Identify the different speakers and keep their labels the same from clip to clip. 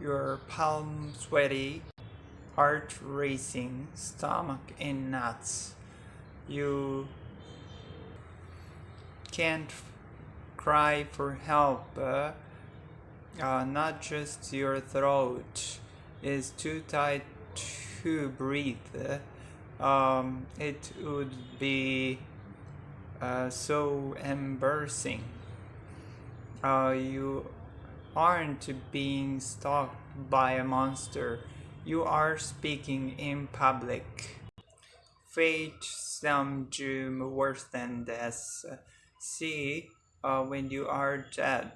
Speaker 1: your palm sweaty, heart racing, stomach in knots. You can't cry for help. Not just your throat is too tight to breathe. It would be so embarrassing. You aren't being stalked by a monster. You are speaking in public. Fate sends you worse than this. See, when you are dead,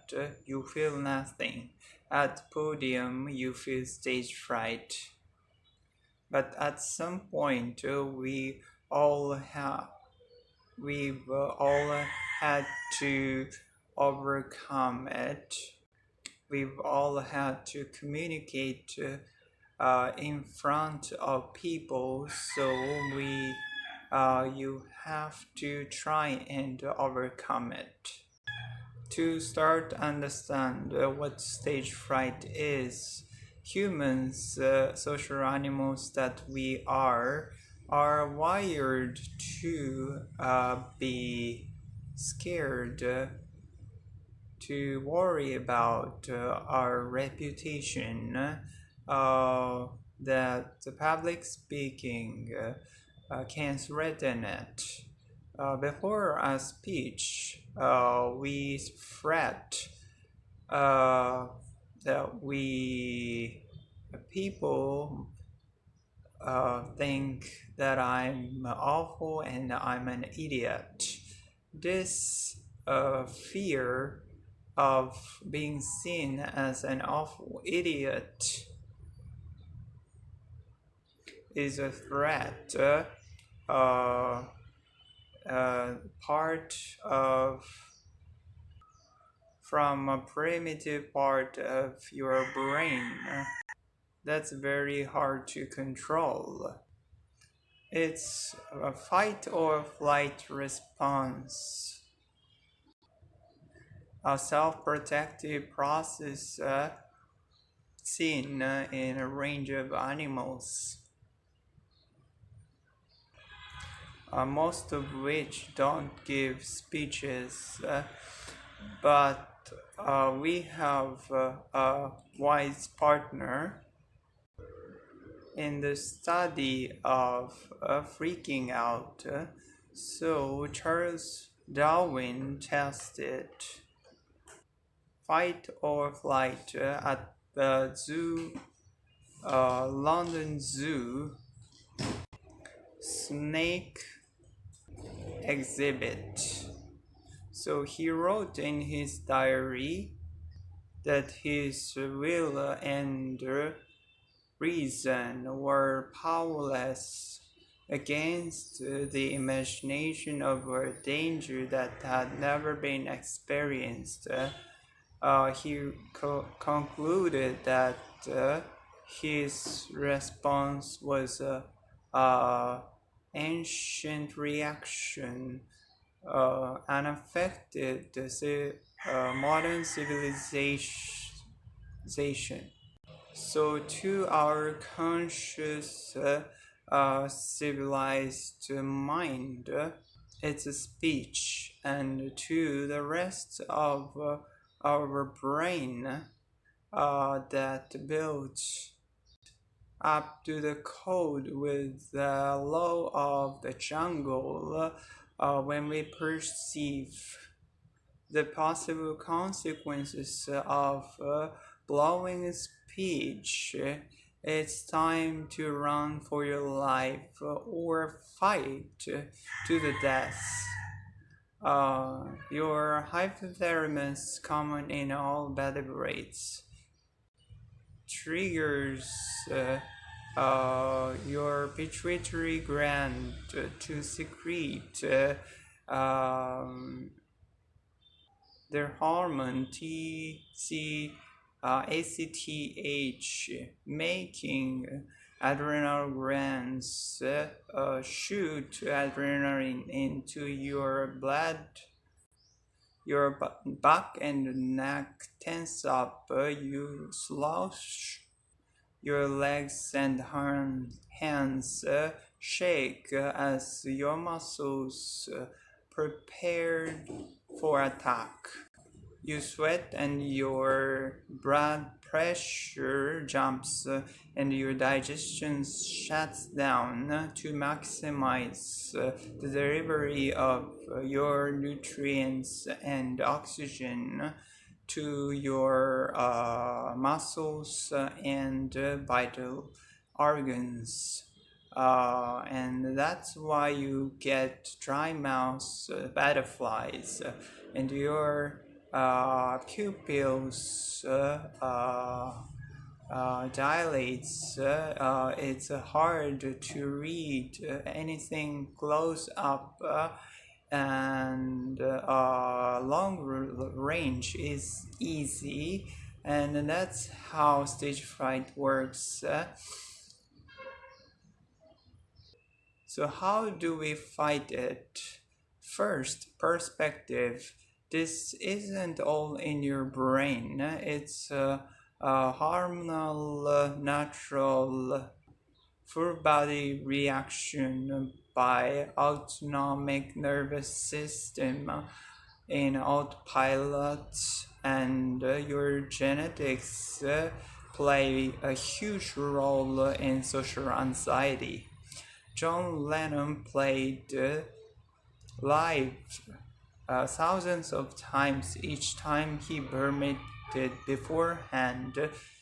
Speaker 1: you feel nothing. At the podium, you feel stage fright. But at some point, we've all had to overcome it. We've all had to communicate in front of people, so you have to try and overcome it. To start understand what stage fright is, humans, social animals that we are wired to be scared, to worry about our reputation, that the public speaking can threaten it. Before a speech, we fret that people think that I'm awful and I'm an idiot. This fear of being seen as an awful idiot is a threat, from a primitive part of your brain that's very hard to control. It's a fight or flight response, a self-protective process seen in a range of animals, most of which don't give speeches, but we have a wise partner in the study of freaking out. So Charles Darwin tested fight or flight at the London Zoo snake exhibit. So he wrote in his diary that his will and reason were powerless against the imagination of a danger that had never been experienced. He concluded that his response was an ancient reaction, unaffected modern civilization. So to our conscious civilized mind, it's a speech, and to the rest of our brain that builds up to the code with the law of the jungle, when we perceive the possible consequences of blowing a speech, it's time to run for your life or fight to the death. Your hypothalamus, common in all vertebrates, triggers your pituitary gland to secrete their hormone ACTH, making adrenal glands shoot adrenaline into your blood. Your back and neck tense up. You slouch your legs and hands shake as your muscles prepare for attack. You sweat and your blood pressure jumps and your digestion shuts down to maximize the delivery of your nutrients and oxygen to your muscles and vital organs. And that's why you get dry mouth, butterflies, and your pupils dilates. It's hard to read anything close up, and long range is easy, and that's how stage fright works. So how do we fight it? First, perspective. This isn't all in your brain. It's a hormonal, natural, full body reaction by autonomic nervous system in autopilot, and your genetics play a huge role in social anxiety. John Lennon played live thousands of times each time he permitted beforehand.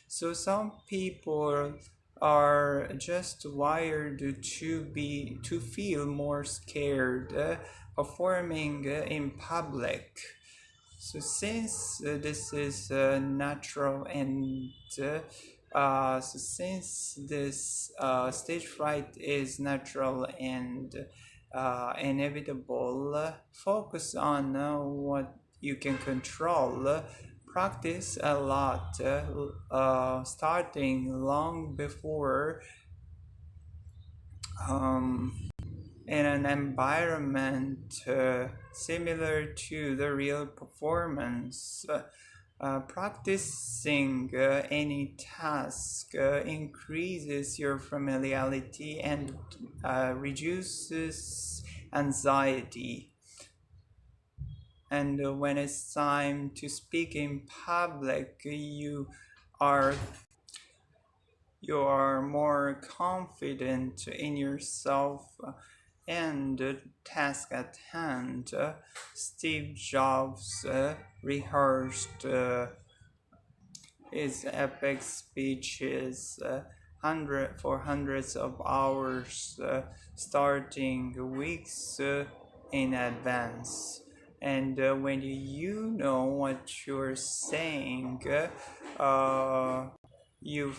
Speaker 1: So some people are just wired to feel more scared performing in public. So since this is natural and since this stage fright is natural and inevitable, focus on what you can control. Practice a lot, starting long before in an environment similar to the real performance. Practicing any task increases your familiarity and reduces anxiety. And when it's time to speak in public, you are more confident in yourself and the task at hand. Steve Jobs rehearsed his epic speeches for hundreds of hours, starting weeks in advance. And when you know what you're saying, you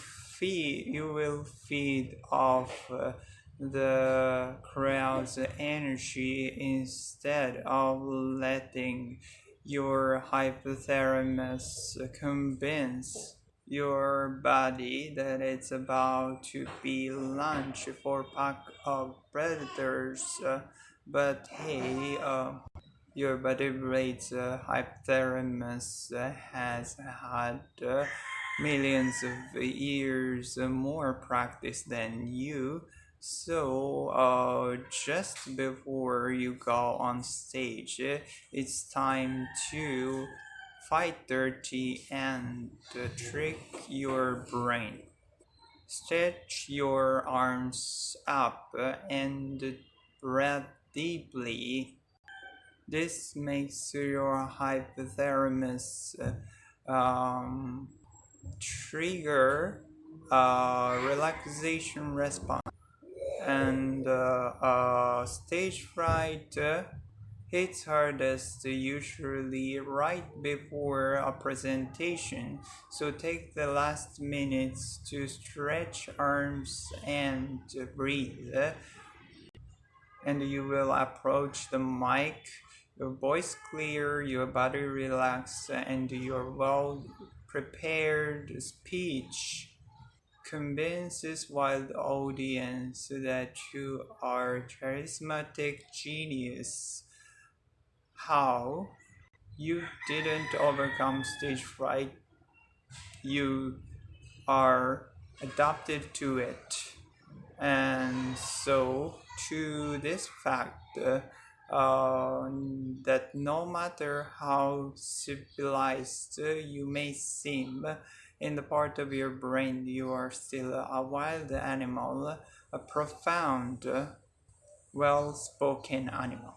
Speaker 1: will feed off the crowd's energy instead of letting your hypothalamus convince your body that it's about to be lunch for a pack of predators. But hey, your body brain's hypothalamus has had millions of years more practice than you. So just before you go on stage, it's time to fight dirty and trick your brain. Stretch your arms up and breathe deeply. This makes your hypothalamus trigger a relaxation response. And stage fright hits hardest usually right before a presentation. So take the last minutes to stretch arms and breathe. And you will approach the mic, your voice clear, your body relaxed, and your well prepared speech convinces wild audience that you are charismatic genius. How? You didn't overcome stage fright, you are adapted to it. And so, to this fact, that no matter how civilized you may seem, in the part of your brain you are still a wild animal, a profound, well spoken animal.